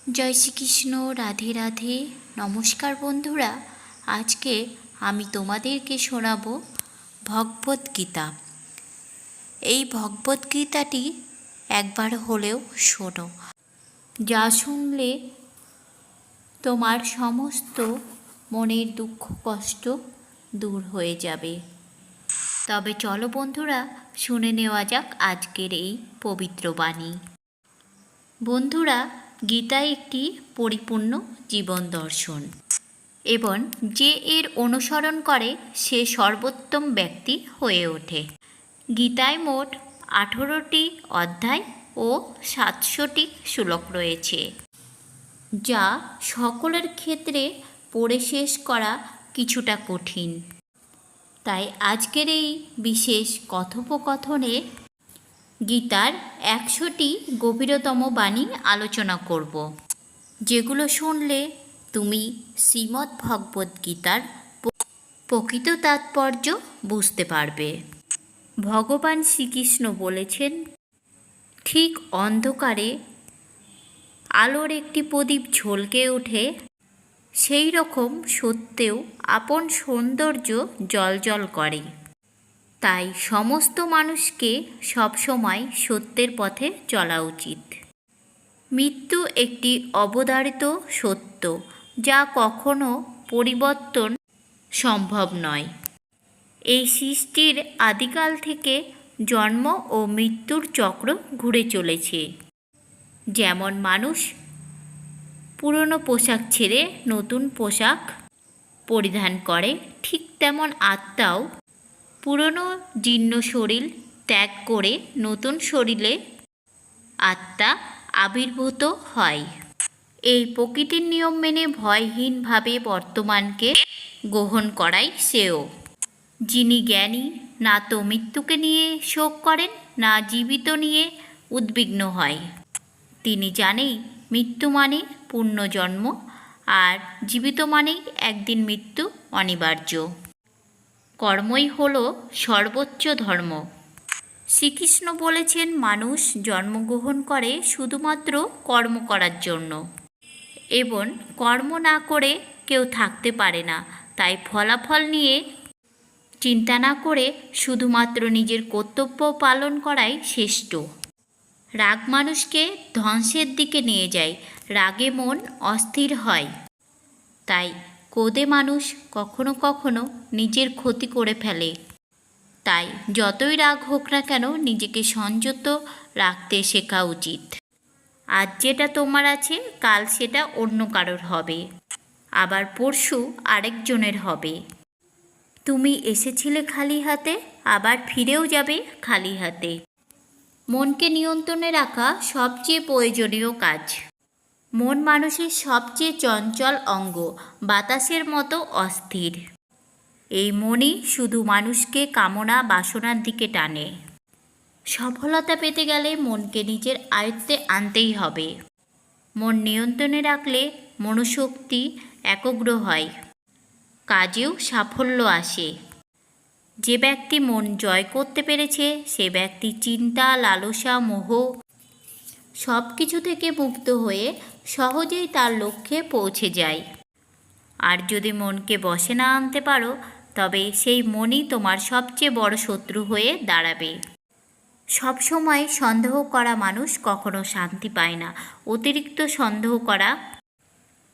জয় শ্রীকৃষ্ণ। রাধে রাধে। নমস্কার বন্ধুরা, আজকে আমি তোমাদেরকে শোনাবো ভগবদ্গীতা। এই ভগবদ্গীতাটি একবার হলেও শোনো, যা শুনলে তোমার সমস্ত মনের দুঃখ কষ্ট দূর হয়ে যাবে। তবে চলো বন্ধুরা, শুনে নেওয়া যাক আজকের এই পবিত্র বাণী। বন্ধুরা, গীতা একটি পরিপূর্ণ জীবন দর্শন এবং যে এর অনুসরণ করে সে সর্বোত্তম ব্যক্তি হয়ে ওঠে। গীতায় মোট 18টি অধ্যায় ও 700টি শ্লোক রয়েছে, যা সকলের ক্ষেত্রে পড়ে শেষ করা কিছুটা কঠিন। তাই আজকের এই বিশেষ কথোপকথনে গীতার 100টি গভীরতম বাণী আলোচনা করব, যেগুলো শুনলে তুমি শ্রীমদ্ ভগবদ্গীতার প্রকৃত তাৎপর্য বুঝতে পারবে। ভগবান শ্রীকৃষ্ণ বলেছেন, ঠিক অন্ধকারে আলোর একটি প্রদীপ ঝলকে ওঠে, সেই রকম সত্যেও আপন সৌন্দর্য জ্বলজ্বল করে। তাই সমস্ত মানুষকে সবসময় সত্যের পথে চলা উচিত। মৃত্যু একটি অবধারিত সত্য, যা কখনো পরিবর্তন সম্ভব নয়। এই সৃষ্টির আদিকাল থেকে জন্ম ও মৃত্যুর চক্র ঘুরে চলেছে। যেমন মানুষ পুরনো পোশাক ছেড়ে নতুন পোশাক পরিধান করে, ঠিক তেমন আত্মাও পুরনো জীর্ণ শরীর ত্যাগ করে নতুন শরীরে আত্মা আবির্ভূত হয়। এই প্রকৃতির নিয়ম মেনে ভয়হীনভাবে বর্তমানকে গ্রহণ করাই শ্রেয়। যিনি জ্ঞানী, না তো মৃত্যুকে নিয়ে শোক করেন, না জীবিত নিয়ে উদ্বিগ্ন হয়। তিনি জানেন মৃত্যু মানে পুনর্জন্ম, আর জীবিত মানেই একদিন মৃত্যু অনিবার্য। কর্মই হল সর্বোচ্চ ধর্ম। শ্রীকৃষ্ণ বলেছেন, মানুষ জন্মগ্রহণ করে শুধুমাত্র কর্ম করার জন্য, এবং কর্ম না করে কেউ থাকতে পারে না। তাই ফলাফল নিয়ে চিন্তা না করে শুধুমাত্র নিজের কর্তব্য পালন করাই শ্রেষ্ঠ। রাগ মানুষকে ধ্বংসের দিকে নিয়ে যায়, রাগে মন অস্থির হয়। তাই ক্রোধে মানুষ কখনো কখনো নিজের ক্ষতি করে ফেলে। তাই যতই রাগ হোক না কেন, নিজেকে সংযত রাখতে শেখা উচিত। আজ যেটা তোমার আছে, কাল সেটা অন্য কারোর হবে, আবার পরশু আরেকজনের হবে। তুমি এসেছিলে খালি হাতে, আবার ফিরেও যাবে খালি হাতে। মনকে নিয়ন্ত্রণে রাখা সবচেয়ে প্রয়োজনীয় কাজ। মন মানুষের সবচেয়ে চঞ্চল অঙ্গ, বাতাসের মতো অস্থির। এই মনই শুধু মানুষকে কামনা বাসনার দিকে টানে। সফলতা পেতে গেলে মনকে নিজের আয়ত্তে আনতেই হবে। মন নিয়ন্ত্রণে রাখলে মনোশক্তি একগ্র হয়, কাজেও সাফল্য আসে। যে ব্যক্তি মন জয় করতে পেরেছে, সে ব্যক্তি চিন্তা, লালসা, মোহ সব কিছু থেকে মুক্ত হয়ে সহজেই তার লক্ষ্যে পৌঁছে যায়। আর যদি মনকে বশে না আনতে পারো, তবে সেই মনই তোমার সবচেয়ে বড় শত্রু হয়ে দাঁড়াবে। সবসময় সন্দেহ করা মানুষ কখনো শান্তি পায় না। অতিরিক্ত সন্দেহ করা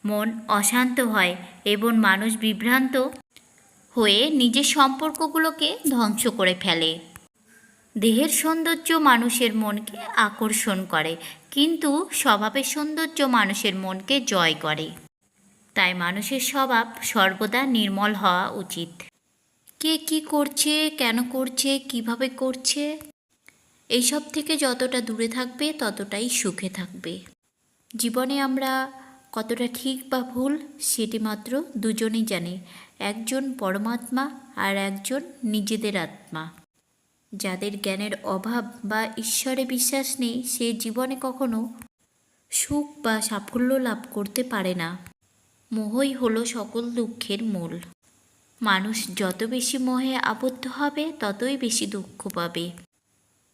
মন অশান্ত হয় এবং মানুষ বিভ্রান্ত হয়ে নিজের সম্পর্কগুলোকে ধ্বংস করে ফেলে। দেহের সৌন্দর্য মানুষের মনকে আকর্ষণ করে, কিন্তু স্বভাবের সৌন্দর্য মানুষের মনকে জয় করে। তাই মানুষের স্বভাব সর্বদা নির্মল হওয়া উচিত। কে কী করছে, কেন করছে, কিভাবে করছে, এইসব থেকে যতটা দূরে থাকবে ততটাই সুখে থাকবে। জীবনে আমরা কতটা ঠিক বা ভুল, সেটি মাত্র দুজনেই জানে, একজন পরমাত্মা আর একজন নিজেদের আত্মা। যাদের জ্ঞানের অভাব বা ঈশ্বরে বিশ্বাস নেই, সে জীবনে কখনো সুখ বা সাফল্য লাভ করতে পারে না। মোহই হলো সকল দুঃখের মূল। মানুষ যত বেশি মোহে আবদ্ধ হবে, ততই বেশি দুঃখ পাবে।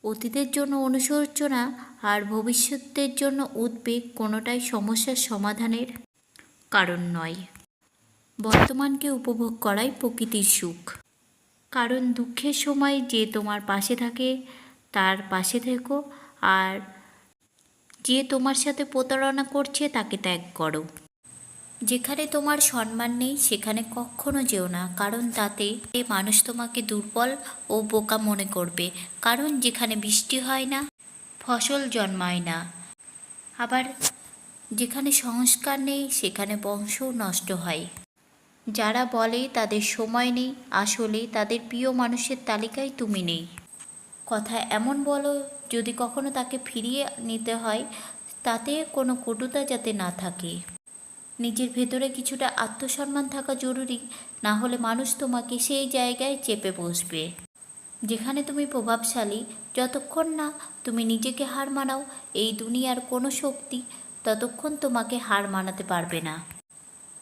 অতীতের জন্য অনুশোচনা আর ভবিষ্যতের জন্য উদ্বেগ কোনোটাই সমস্যার সমাধানের কারণ নয়। বর্তমানকে উপভোগ করাই প্রকৃতির সুখ। কারণ দুঃখের সময় যে তোমার পাশে থাকে তার পাশে থেকো, আর যে তোমার সাথে প্রতারণা করছে তাকে ত্যাগ করো। যেখানে তোমার সম্মান নেই সেখানে কখনো যেও না, কারণ তাতে মানুষ তোমাকে দুর্বল ও বোকা মনে করবে। কারণ যেখানে বৃষ্টি হয় না, ফসল জন্মায় না। আবার যেখানে সংস্কার নেই সেখানে বংশও নষ্ট হয়। যারা বলে তাদের সময় নেই, আসলে তাদের প্রিয় মানুষের তালিকায় তুমি নেই। কথা এমন বলো যদি কখনো তাকে ফিরিয়ে নিতে হয়, তাতে কোনো কটুতা যাতে না থাকে। নিজের ভেতরে কিছুটা আত্মসম্মান থাকা জরুরি, না হলে মানুষ তোমাকে সেই জায়গায় চেপে বসবে যেখানে তুমি প্রভাবশালী। যতক্ষণ না তুমি নিজেকে হার মানাও, এই দুনিয়ার কোনো শক্তি ততক্ষণ তোমাকে হার মানাতে পারবে না।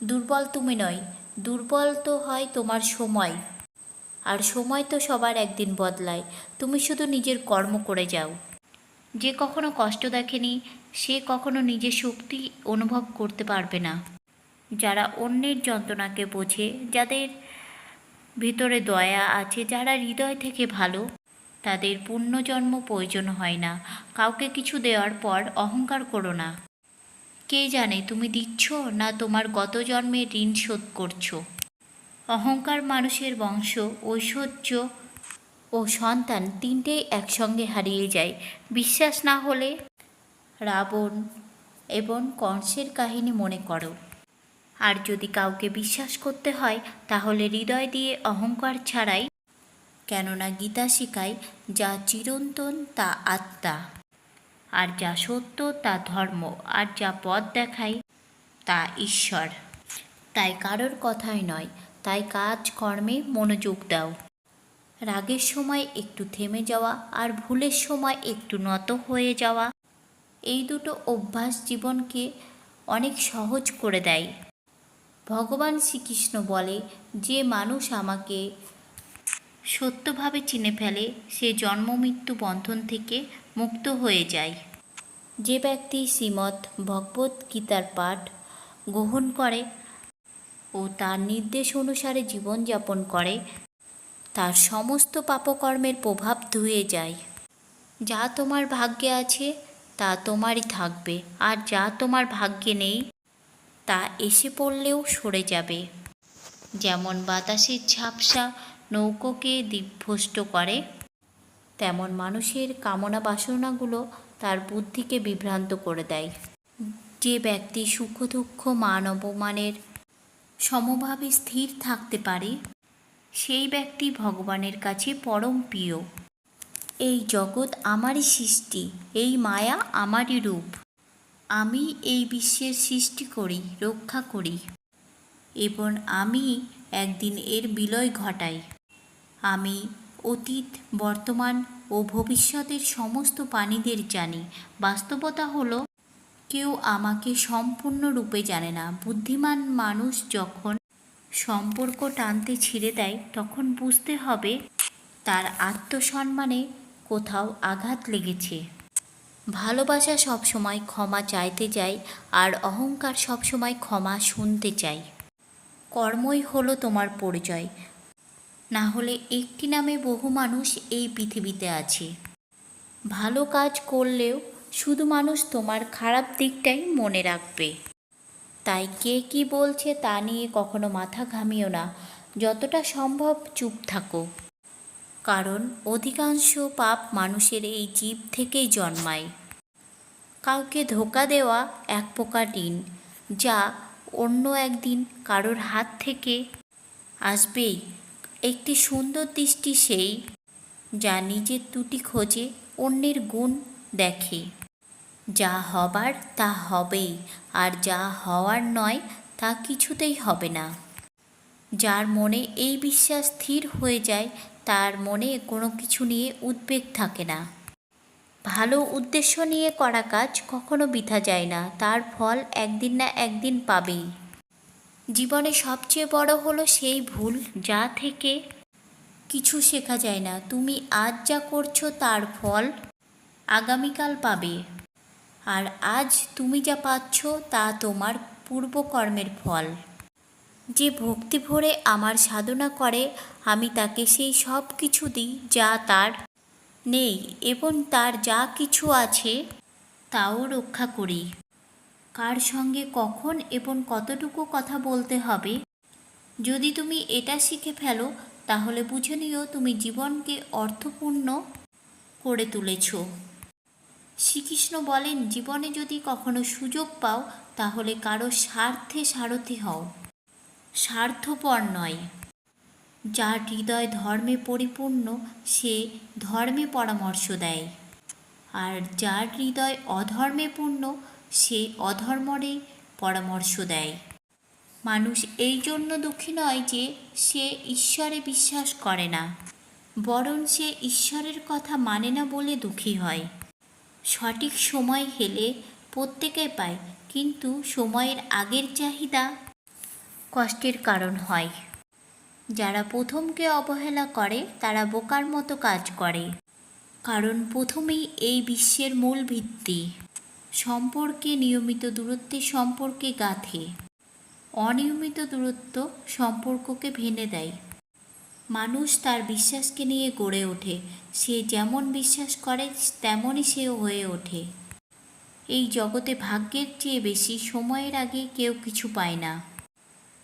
দুর্বল তুমি নয়, দুর্বল তো হয় তোমার সময়, আর সময় তো সবার একদিন বদলায়। তুমি শুধু নিজের কর্ম করে যাও। যে কখনো কষ্ট দেখেনি সে কখনো নিজের শক্তি অনুভব করতে পারবে না। যারা অন্যের যন্ত্রণাকে বোঝে, যাদের ভিতরে দয়া আছে, যারা হৃদয় থেকে ভালো, তাদের পুনর্জন্ম প্রয়োজন হয় না। কাউকে কিছু দেওয়ার পর অহংকার করো না। কে জানে তুমি দিচ্ছ না তোমার গত জন্মের ঋণ শোধ করছো। অহংকার মানুষের বংশ, ঐশ্বর্য ও সন্তান তিনটেই একসঙ্গে হারিয়ে যায়। বিশ্বাস না হলে রাবণ এবং কংসের কাহিনী মনে করো। আর যদি কাউকে বিশ্বাস করতে হয় তাহলে হৃদয় দিয়ে, অহংকার ছাড়াই। কেননা গীতা শেখায় যা চিরন্তন তা আত্মা, আর যা সত্য তা ধর্ম, আর যা পথ দেখায় তা ঈশ্বর। তাই কারোর কথাই নয়, তাই কাজ কর্মে মনোযোগ দাও। রাগের সময় একটু থেমে যাওয়া আর ভুলের সময় একটু নত হয়ে যাওয়া, এই দুটো অভ্যাস জীবনকে অনেক সহজ করে দেয়। ভগবান শ্রীকৃষ্ণ বলে, যে মানুষ আমাকে সত্যভাবে চিনে ফেলে সে জন্ম মৃত্যু বন্ধন থেকে মুক্ত হয়ে যায়। যে ব্যক্তি শ্রীমদ্ ভগবত গীতার পাঠ গ্রহণ করে ও তার নির্দেশ অনুসারে জীবনযাপন করে, তার সমস্ত পাপকর্মের প্রভাব ধুয়ে যায়। যা তোমার ভাগ্যে আছে তা তোমারই থাকবে, আর যা তোমার ভাগ্যে নেই তা এসে পড়লেও সরে যাবে। যেমন বাতাসের ঝাপসা নৌকোকে দিকভ্রষ্ট করে, তেমন মানুষের কামনা বাসনাগুলো তার বুদ্ধিকে বিভ্রান্ত করে দেয়। যে ব্যক্তি সুখ দুঃখ মান অপমানের সমভাবে স্থির থাকতে পারে, সেই ব্যক্তি ভগবানের কাছে পরম প্রিয়। এই জগৎ আমারই সৃষ্টি, এই মায়া আমারই রূপ। আমি এই বিশ্বের সৃষ্টি করি, রক্ষা করি, এবং আমি একদিন এর বিলয় ঘটাই। আমি অতীত, বর্তমান ও ভবিষ্যতের সমস্ত প্রাণীদের জানি। বাস্তবতা হলো কেউ আমাকে সম্পূর্ণরূপে জানে না। বুদ্ধিমান মানুষ যখন সম্পর্ক টানতে ছিঁড়ে দেয় তখন বুঝতে হবে তার আত্মসম্মানে কোথাও আঘাত লেগেছে। ভালোবাসা সবসময় ক্ষমা চাইতে চায়, আর অহংকার সবসময় ক্ষমা শুনতে চায়। কর্মই হলো তোমার পরিচয়, না হলে একটি নামে বহু মানুষ এই পৃথিবীতে আছে। ভালো কাজ করলেও শুধু মানুষ তোমার খারাপ দিকটাই মনে রাখবে। তাই কে কি বলছে তা নিয়ে কখনো মাথা ঘামিও না। যতটা সম্ভব চুপ থাকো, কারণ অধিকাংশ পাপ মানুষের এই জীব থেকেই জন্মায়। কাউকে ধোঁকা দেওয়া এক প্রকার ঋণ, যা অন্য একদিন কারোর হাত থেকে আসবেই। একটি সুন্দর দৃষ্টি সেই, যা নিজের ত্রুটি খোঁজে, অন্যের গুণ দেখে। যা হবার তা হবেই, আর যা হওয়ার নয় তা কিছুতেই হবে না। যার মনে এই বিশ্বাস স্থির হয়ে যায় তার মনে কোনো কিছু নিয়ে উদ্বেগ থাকে না। ভালো উদ্দেশ্য নিয়ে করা কাজ কখনো বৃথা যায় না, তার ফল একদিন না একদিন পাবেই। জীবনে সবচেয়ে বড় হলো সেই ভুল যা থেকে কিছু শেখা যায় না। তুমি আজ যা করছো তার ফল আগামীকাল পাবে, আর আজ তুমি যা পাচ্ছ তা তোমার পূর্বকর্মের ফল। যে ভক্তি ভরে আমার সাধনা করে, আমি তাকে সেই সব কিছু দিই যা তার নেই, এবং তার যা কিছু আছে তাও রক্ষা করি। কার সঙ্গে কখন এবং কতটুকু কথা বলতে হবে, যদি তুমি এটা শিখে ফেলো, তাহলে বুঝে নিও তুমি জীবনকে অর্থপূর্ণ করে তুলেছ। শ্রীকৃষ্ণ বলেন, জীবনে যদি কখনো সুযোগ পাও, তাহলে কারো স্বার্থে সারথি হও, স্বার্থপর নয়। যার হৃদয় ধর্মে পরিপূর্ণ, সে ধর্মে পরামর্শ দেয়, আর যার হৃদয় অধর্মে পূর্ণ, সে অধর্মরে পরামর্শ দেয়। মানুষ এই জন্য দুঃখী নয় যে সে ঈশ্বরে বিশ্বাস করে না, বরং সে ঈশ্বরের কথা মানে না বলে দুঃখী হয়। সঠিক সময় হেলে প্রত্যেকে পায়, কিন্তু সময়ের আগের চাহিদা কষ্টের কারণ হয়। যারা প্রথমকে অবহেলা করে তারা বোকার মতো কাজ করে, কারণ প্রথমেই এই বিশ্বের মূল ভিত্তি। সম্পর্কে নিয়মিত দূরত্বে সম্পর্কে গাঁথে, অনিয়মিত দূরত্ব সম্পর্ককে ভেঙে দেয়। মানুষ তার বিশ্বাসকে নিয়ে গড়ে ওঠে, সে যেমন বিশ্বাস করে তেমনই সে হয়ে ওঠে। এই জগতে ভাগ্যের চেয়ে বেশি সময়ের আগে কেউ কিছু পায় না।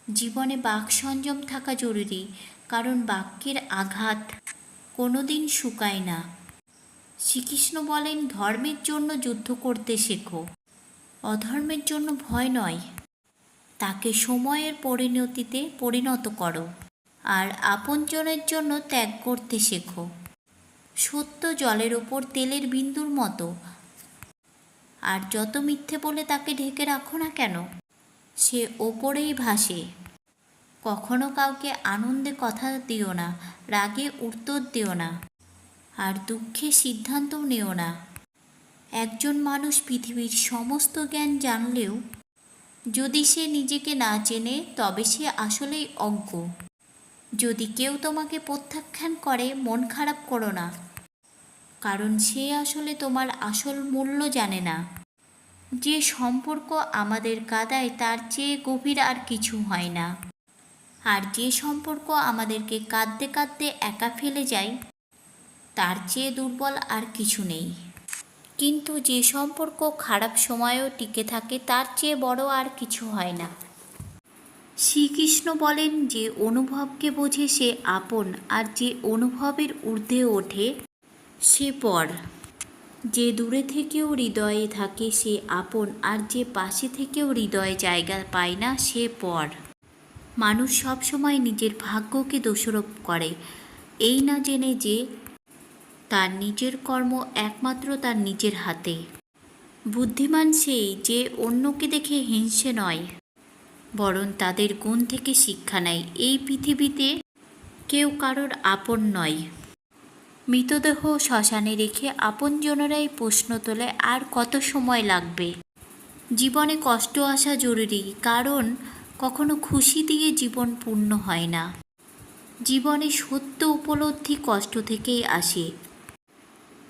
জীবনে বাক সংযম থাকা জরুরি, কারণ বাক্যের আঘাত কোনোদিন শুকায় না। শ্রীকৃষ্ণ বলেন, ধর্মের জন্য যুদ্ধ করতে শেখো, অধর্মের জন্য ভয় নয়। তাকে সময়ের পরিণতিতে পরিণত করো, আর আপনজনের জন্য ত্যাগ করতে শেখো। সত্য জলের ওপর তেলের বিন্দুর মতো, আর যত মিথ্যে বলে তাকে ঢেকে রাখো না কেন, সে ওপরেই ভাসে। কখনো কাউকে আনন্দে কথা দিও না, রাগে উত্তর দিও না, আর দুঃখে সিদ্ধান্তও নিও না। একজন মানুষ পৃথিবীর সমস্ত জ্ঞান জানলেও যদি সে নিজেকে না চেনে, তবে সে আসলেই অজ্ঞ। যদি কেউ তোমাকে প্রত্যাখ্যান করে, মন খারাপ করো না, কারণ সে আসলে তোমার আসল মূল্য জানে না। যে সম্পর্ক আমাদের কাঁদায় তার চেয়ে গভীর আর কিছু হয় না, আর যে সম্পর্ক আমাদেরকে কাঁদতে কাঁদতে একা ফেলে যায়, তার চেয়ে দুর্বল আর কিছু নেই। কিন্তু যে সম্পর্ক খারাপ সময়েও টিকে থাকে, তার চেয়ে বড় আর কিছু হয় না। শ্রীকৃষ্ণ বলেন, যে অনুভবকে বোঝে সে আপন, আর যে অনুভবের ঊর্ধ্বে ওঠে সে পর। যে দূরে থেকেও হৃদয়ে থাকে সে আপন, আর যে পাশে থেকেও হৃদয়ে জায়গা পায় না সে পর। মানুষ সবসময় নিজের ভাগ্যকে দোষারোপ করে, এই না জেনে যে তার নিজের কর্ম একমাত্র তার নিজের হাতে। বুদ্ধিমান সেই যে অন্যকে দেখে হিংসে নয়, বরং তাদের গুণ থেকে শিক্ষা নেয়। এই পৃথিবীতে কেউ কারোর আপন নয়। মৃতদেহ শ্মশানে রেখে আপনজনেরাই প্রশ্ন তোলে, আর কত সময় লাগবে। জীবনে কষ্ট আসা জরুরি, কারণ কখনো খুশি দিয়ে জীবন পূর্ণ হয় না। জীবনে সত্য উপলব্ধি কষ্ট থেকেই আসে।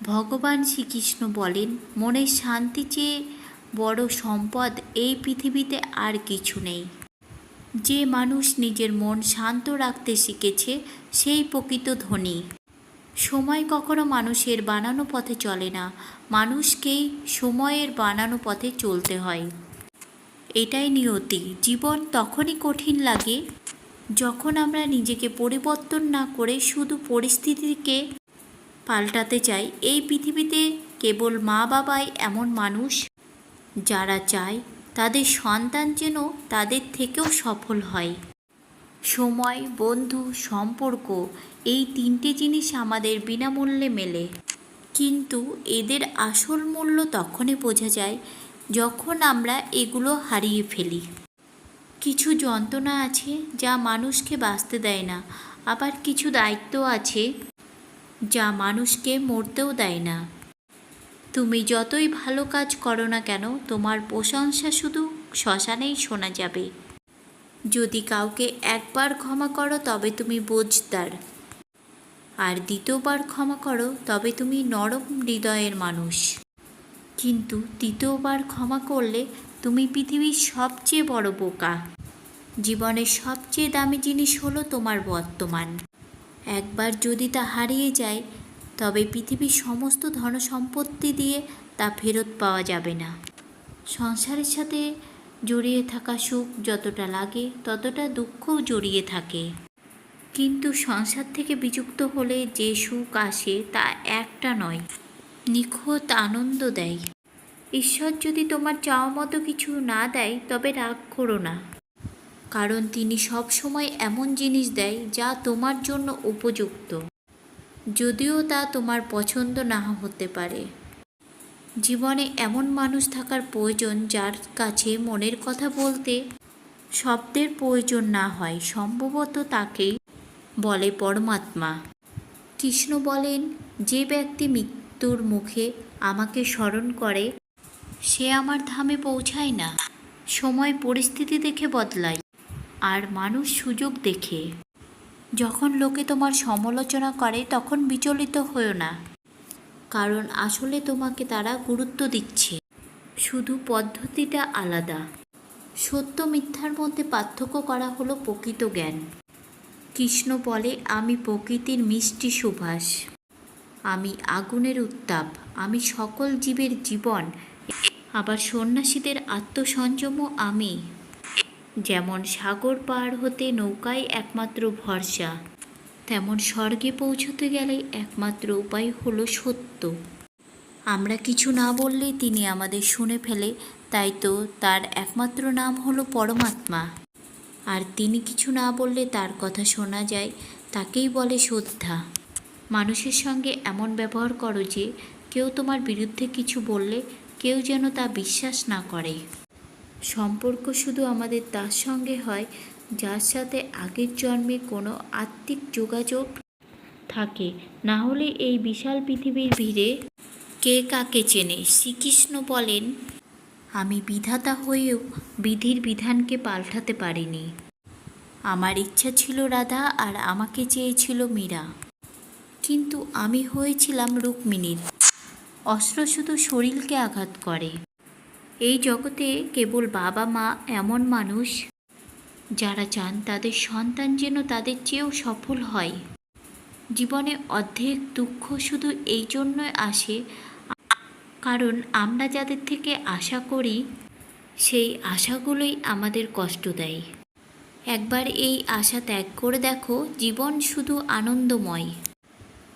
ভগবান শ্রীকৃষ্ণ বলেন, মনের শান্তি চেয়ে বড় সম্পদ এই পৃথিবীতে আর কিছু নেই। যে মানুষ নিজের মন শান্ত রাখতে শিখেছে, সেই প্রকৃত ধনী। সময় কখনো মানুষের বানানো পথে চলে না, মানুষকেই সময়ের বানানো পথে চলতে হয়। এটাই নিয়তি। জীবন তখনই কঠিন লাগে যখন আমরা নিজেকে পরিবর্তন না করে শুধু পরিস্থিতিকে পাল্টাতে চাই। এই পৃথিবীতে কেবল মা বাবাই এমন মানুষ যারা চায় তাদের সন্তান যেন তাদের থেকেও সফল হয়। সময়, বন্ধু, সম্পর্ক, এই তিনটে জিনিস আমাদের বিনামূল্যে মেলে, কিন্তু এদের আসল মূল্য তখনই বোঝা যায় যখন আমরা এগুলো হারিয়ে ফেলি। কিছু যন্ত্রণা আছে যা মানুষকে বাঁচতে দেয় না, আবার কিছু দায়িত্ব আছে যা মানুষকে মরতেও দেয় না। তুমি যতই ভালো কাজ করো না কেন, তোমার প্রশংসা শুধু শ্মশানেই শোনা যাবে। যদি কাউকে একবার ক্ষমা করো, তবে তুমি বোঝদার। আর দ্বিতীয়বার ক্ষমা করো, তবে তুমি নরম হৃদয়ের মানুষ। কিন্তু তৃতীয়বার ক্ষমা করলে তুমি পৃথিবীর সবচেয়ে বড় বোকা। জীবনের সবচেয়ে দামি জিনিস হলো তোমার বর্তমান। একবার যদি তা হারিয়ে যায়, তবে পৃথিবীর সমস্ত ধনসম্পত্তি দিয়ে তা ফেরত পাওয়া যাবে না। সংসারের সাথে জড়িয়ে থাকা সুখ যতটা লাগে, ততটা দুঃখও জড়িয়ে থাকে। কিন্তু সংসার থেকে বিযুক্ত হলে যে সুখ আসে তা একটা নয়, নিখুঁত আনন্দ দেয়। ঈশ্বর যদি তোমার চাওয়া মতো কিছু না দেয়, তবে রাগ করো না, কারণ তিনি সব সময় এমন জিনিস দেয় যা তোমার জন্য উপযুক্ত, যদিও তা তোমার পছন্দ না হতে পারে। জীবনে এমন মানুষ থাকার প্রয়োজন যার কাছে মনের কথা বলতে শব্দের প্রয়োজন না হয়, সম্ভবত তাকেই বলে পরমাত্মা। কৃষ্ণ বলেন, যে ব্যক্তি মৃত্যুর মুখে আমাকে স্মরণ করে সে আমার ধামে পৌঁছায় না। সময় পরিস্থিতি দেখে বদলায়, আর মানুষ সুযোগ দেখে। যখন লোকে তোমার সমালোচনা করে তখন বিচলিত হও না, কারণ আসলে তোমাকে তারা গুরুত্ব দিচ্ছে, শুধু পদ্ধতিটা আলাদা। সত্য মিথ্যার মধ্যে পার্থক্য করা হলো প্রকৃত জ্ঞান। কৃষ্ণ বলে, আমি প্রকৃতির মিষ্টি সুবাস, আমি আগুনের উত্তাপ, আমি সকল জীবের জীবন। আবার সন্ন্যাসীদের আত্মসংযমও আমি। যেমন সাগর পার হতে নৌকায় একমাত্র ভরসা, তেমন স্বর্গে পৌঁছতে গেলে একমাত্র উপায় হলো সত্য। আমরা কিছু না বললেই তিনি আমাদের শুনে ফেলে, তাই তো তার একমাত্র নাম হলো পরমাত্মা। আর তিনি কিছু না বললে তার কথা শোনা যায়, তাকেই বলে শ্রদ্ধা। মানুষের সঙ্গে এমন ব্যবহার করো যে কেউ তোমার বিরুদ্ধে কিছু বললে কেউ যেন তা বিশ্বাস না করে। সম্পর্ক শুধু আমাদের তার সঙ্গে হয় যার সাথে আগের জন্মে কোনো আত্মিক যোগাযোগ থাকে, না হলে এই বিশাল পৃথিবীর ভিড়ে কে কাকে চেনে। শ্রীকৃষ্ণ বলেন, আমি বিধাতা হয়েও বিধির বিধানকে পাল্টাতে পারিনি। আমার ইচ্ছা ছিল রাধা আর আমাকে চেয়েছিল মীরা, কিন্তু আমি হয়েছিলাম রুক্মিণীর। অস্ত্র শুধু শরীরকে আঘাত করে। এই জগতে কেবল বাবা মা এমন মানুষ যারা চান তাদের সন্তান যেন তাদের চেয়েও সফল হয়। জীবনে অর্ধেক দুঃখ শুধু এই জন্যই আসে কারণ আমরা যাদের থেকে আশা করি সেই আশাগুলোই আমাদের কষ্ট দেয়। একবার এই আশা ত্যাগ করে দেখো, জীবন শুধু আনন্দময়।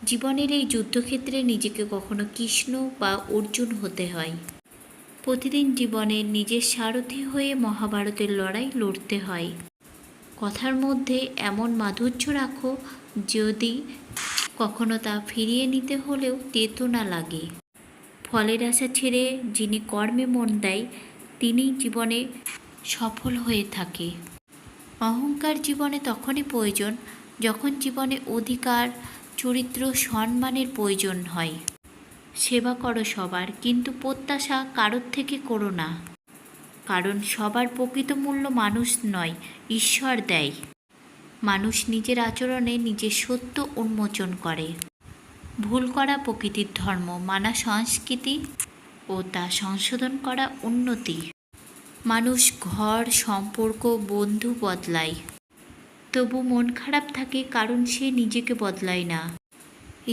জীবনের এই যুদ্ধক্ষেত্রে নিজেকে কখনো কৃষ্ণ বা অর্জুন হতে হয়। প্রতিদিন জীবনের নিজের সারথি হয়ে মহাভারতের লড়াই লড়তে হয়। কথার মধ্যে এমন মাধুর্য রাখো যদি কখনো তা ফিরিয়ে নিতে হলেও তেতো না লাগে। ফলের আশা ছেড়ে যিনি কর্মে মন দেয় তিনি জীবনে সফল হয়ে থাকে। অহংকার জীবনে তখনই প্রয়োজন যখন জীবনে অধিকার, চরিত্র, সম্মানের প্রয়োজন হয়। সেবা করো সবার, কিন্তু প্রত্যাশা কারোর থেকে করো না, কারণ সবার প্রকৃত মূল্য মানুষ নয়, ঈশ্বর দেয়। মানুষ নিজের আচরণে নিজের সত্য উন্মোচন করে। ভুল করা প্রকৃতির ধর্ম, মানা সংস্কৃতি ও তা সংশোধন করা উন্নতি। মানুষ ঘর, সম্পর্ক, বন্ধু বদলায়, তবু মন খারাপ থাকে কারণ সে নিজেকে বদলায় না।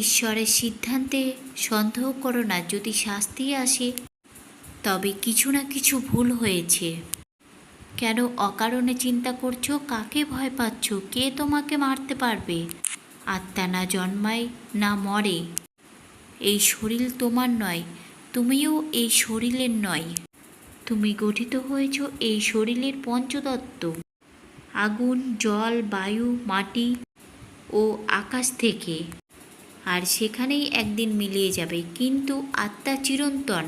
ঈশ্বরের সিদ্ধান্তে সন্দেহ করো না। যদি শাস্তি আসে তবে কিছু না কিছু ভুল হয়েছে। কেন অকারণে চিন্তা করছো? কাকে ভয় পাচ্ছ? কে তোমাকে মারতে পারবে? আত্মা না জন্মায় না মরে। এই শরীর তোমার নয়, তুমিও এই শরীরের নয়। তুমি গঠিত হয়েছ এই শরীরের পঞ্চতত্ত্ব, আগুন, জল, বায়ু, মাটি ও আকাশ থেকে, আর সেখানেই একদিন মিলিয়ে যাবে। কিন্তু আত্মা চিরন্তন,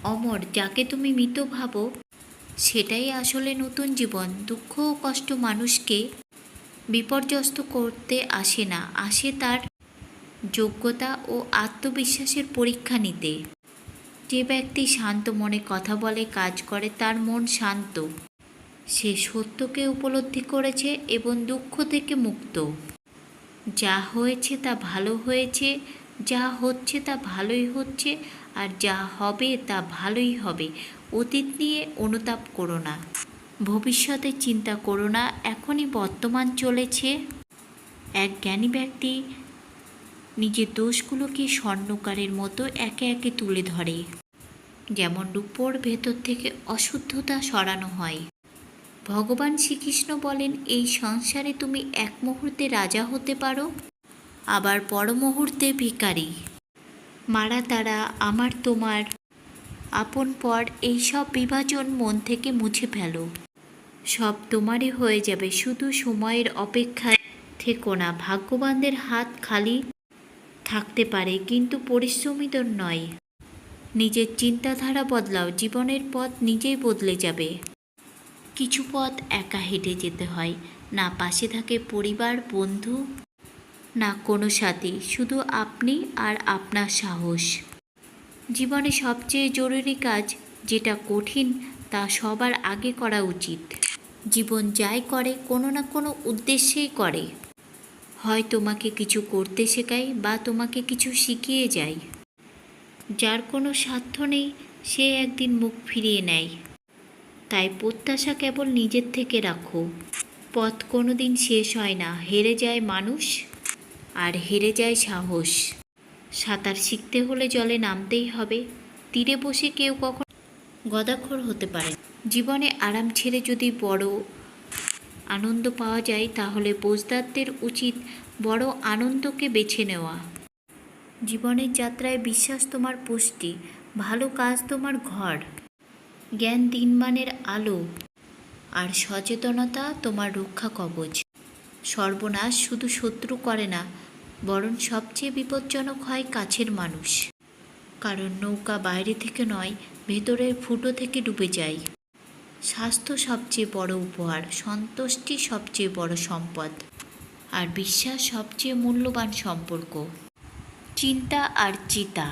অমর। যাকে তুমি মৃত ভাবো সেটাই আসলে নতুন জীবন। দুঃখ ও কষ্ট মানুষকে বিপর্যস্ত করতে আসে না, আসে তার যোগ্যতা ও আত্মবিশ্বাসের পরীক্ষা নিতে। যে ব্যক্তি শান্ত মনে কথা বলে, কাজ করে, তার মন শান্ত, সে সত্যকে উপলব্ধি করেছে এবং দুঃখ থেকে মুক্ত। যা হয়েছে তা ভালো হয়েছে, যা হচ্ছে তা ভালোই হচ্ছে, আর যা হবে তা ভালোই হবে। অতীত নিয়ে অনুতাপ করো না, ভবিষ্যতের চিন্তা করো না, এখনই বর্তমান চলেছে। এক জ্ঞানী ব্যক্তি নিজের দোষগুলোকে স্বর্ণকারের মতো একে একে তুলে ধরে, যেমন রূপোর ভেতর থেকে অশুদ্ধতা সরানো হয়। ভগবান শ্রীকৃষ্ণ বলেন, এই সংসারে তুমি এক মুহূর্তে রাজা হতে পারো, আবার পর মুহূর্তে ভিখারি। মারা তারা, আমার তোমার, আপন পর, এইসব বিভাজন মন থেকে মুছে ফেলো। সব তোমারই হয়ে যাবে, শুধু সময়ের অপেক্ষায় থেকো না। ভাগ্যবানদের হাত খালি থাকতে পারে, কিন্তু পরিশ্রমীদের নয়। নিজের চিন্তাধারা বদলাও, জীবনের পথ নিজেই বদলে যাবে। কিছু পথ একা হেঁটে যেতে হয়, না পাশে থাকে পরিবার, বন্ধু, না কোনো সাথী, শুধু আপনি আর আপনার সাহস। জীবনে সবচেয়ে জরুরি কাজ যেটা কঠিন, তা সবার আগে করা উচিত। জীবন যাই করে কোনো না কোনো উদ্দেশ্যেই করে, হয় তোমাকে কিছু করতে শেখায় বা তোমাকে কিছু শিখিয়ে যায়। যার কোনো স্বার্থ নেই সে একদিন মুখ ফিরিয়ে নেয়, তাই প্রত্যাশা কেবল নিজের থেকে রাখো। পথ কোনো দিন শেষ হয় না, হেরে যায় মানুষ আর হেরে যায় সাহস। সাঁতার শিখতে হলে জলে নামতেই হবে, তীরে বসে কেউ কখনো গদাখোর হতে পারে। জীবনে আরাম ছেড়ে যদি বড় আনন্দ পাওয়া যায়, তাহলে বোঝদারদের উচিত বড় আনন্দকে বেছে নেওয়া। জীবনের যাত্রায় বিশ্বাস তোমার পুষ্টি, ভালো কাজ তোমার ঘর, জ্ঞান দিনমানের আলো, আর সচেতনতা তোমার রক্ষা কবচ। সর্বনাশ শুধু শত্রু করে না, বরং সবচেয়ে বিপজ্জনক হয় কাছের মানুষ। কারণ নৌকা বাইরে থেকে নয়, ভেতরের ফুটো থেকে ডুবে যায়। স্বাস্থ্য সবচেয়ে বড় উপহার, সন্তুষ্টি সবচেয়ে বড় সম্পদ, আর বিশ্বাস সবচেয়ে মূল্যবান সম্পর্ক। চিন্তা আর চিতা,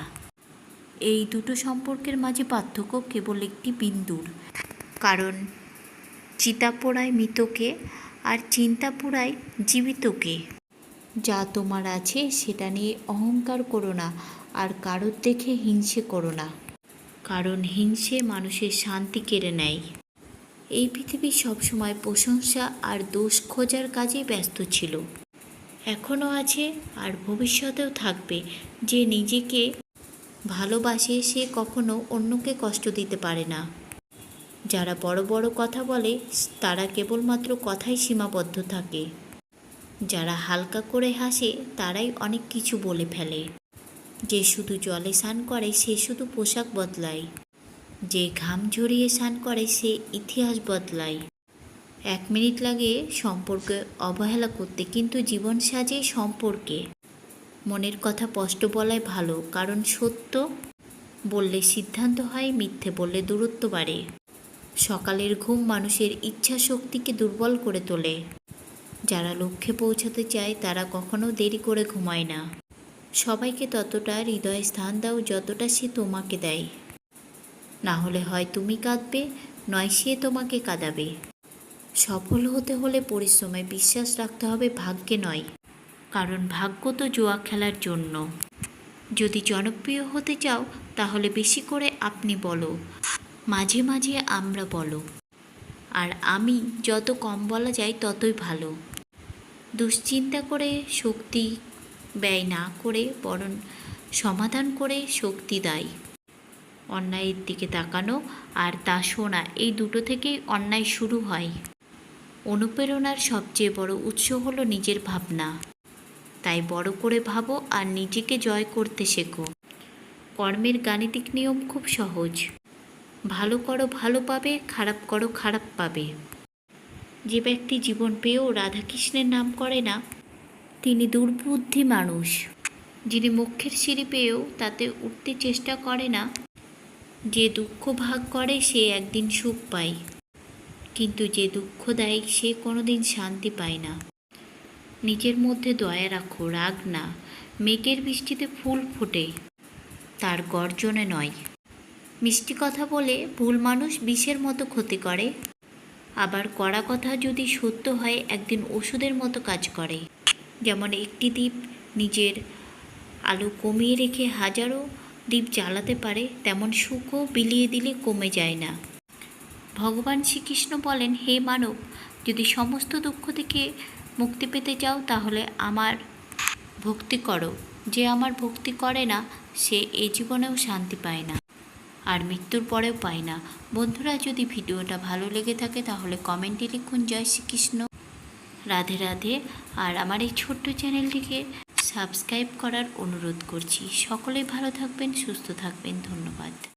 এই দুটো সম্পর্কের মাঝে পার্থক্য কেবল একটি বিন্দুর। কারণ চিতা পোড়ায় মৃতকে, আর চিন্তা পোড়ায় জীবিতকে। যা তোমার আছে সেটা নিয়ে অহংকার করো না, আর কারোর দেখে হিংসে করো না, কারণ হিংসে মানুষের শান্তি কেড়ে নেয়। এই পৃথিবী সবসময় প্রশংসা আর দোষ খোঁজার কাজে ব্যস্ত ছিল, এখনও আছে আর ভবিষ্যতেও থাকবে। যে নিজেকে ভালোবাসে সে কখনো অন্যকে কষ্ট দিতে পারে না। যারা বড় বড় কথা বলে তারা কেবলমাত্র কথায় সীমাবদ্ধ থাকে। যারা হালকা করে হাসে তারাই অনেক কিছু বলে ফেলে। যে শুধু জলে স্নান করে সে শুধু পোশাক বদলায়, যে ঘাম ঝরিয়ে স্নান করে সে ইতিহাস বদলায়। 1 মিনিট লাগে সম্পর্কে অবহেলা করতে, কিন্তু জীবন সাজে সম্পর্কে। মনের কথা স্পষ্ট বলাই ভালো, কারণ সত্য বললে সিদ্ধান্ত হয়, মিথ্যে বললে দূরত্ব বাড়ে। সকালের ঘুম মানুষের ইচ্ছা শক্তিকে দুর্বল করে তোলে। যারা লক্ষ্যে পৌঁছাতে চায় তারা কখনো দেরি করে ঘুমায় না। সবাইকে ততটা হৃদয়ে স্থান দাও যতটা সে তোমাকে দেয়, না হলে হয় তুমি কাঁদবে, নয় সে তোমাকে কাঁদাবে। সফল হতে হলে পরিশ্রমে বিশ্বাস রাখতে হবে, ভাগ্যে নয়। কারণ ভাগ্য তো জুয়া খেলার জন্য। যদি জনপ্রিয় হতে চাও তাহলে বেশি করে আপনি বলো, মাঝে মাঝে আমরা বলো, আর আমি যত কম বলা যায় ততই ভালো। দুশ্চিন্তা করে শক্তি ব্যয় না করে বরং সমাধান করে শক্তি দেয়। অন্যায়ের দিকে তাকানো আর তা শোনা, এই দুটো থেকেই অন্যায় শুরু হয়। অনুপ্রেরণার সবচেয়ে বড় উৎস হলো নিজের ভাবনা। তাই বড় করে ভাবো আর নিজেকে জয় করতে শেখো। কর্মের গাণিতিক নিয়ম খুব সহজ, ভালো করো ভালো পাবে, খারাপ করো খারাপ পাবে। যে ব্যক্তি জীবন পেয়েও রাধাকৃষ্ণের নাম করে না তিনি দুর্বুদ্ধি মানুষ। যিনি মোক্ষের সিঁড়ি পেয়েও তাতে উঠতে চেষ্টা করে না, যে দুঃখ ভাগ করে সে একদিন সুখ পায়, কিন্তু যে দুঃখ দেয় সে কোনোদিন শান্তি পায় না। নিজের মধ্যে দয়া রাখো, রাগ না। মেঘের বৃষ্টিতে ফুল ফোটে, তার গর্জনে নয়। মিষ্টি কথা বলে ভুল মানুষ বিষের মতো ক্ষতি করে, আবার কড়া কথা যদি সত্য হয় একদিন ওষুধের মতো কাজ করে। যেমন একটি দ্বীপ নিজের আলো কমিয়ে রেখে হাজারো দ্বীপ জ্বালাতে পারে, তেমন সুখও বিলিয়ে দিলে কমে যায় না। ভগবান শ্রীকৃষ্ণ বলেন, হে মানব, যদি সমস্ত দুঃখ থেকে মুক্তি পেতে চাও তাহলে আমার ভক্তি করো। যে আমার ভক্তি করে না সে এ জীবনেও শান্তি পায় না আর মৃত্যুর পরেও পায় না। বন্ধুরা, যদি ভিডিওটা ভালো লেগে থাকে তাহলে কমেন্টে লিখুন জয় শ্রীকৃষ্ণ, রাধে রাধে। আর আমার এই ছোট্ট চ্যানেলটিকে সাবস্ক্রাইব করার অনুরোধ করছি। সকলেই ভালো থাকবেন, সুস্থ থাকবেন। ধন্যবাদ।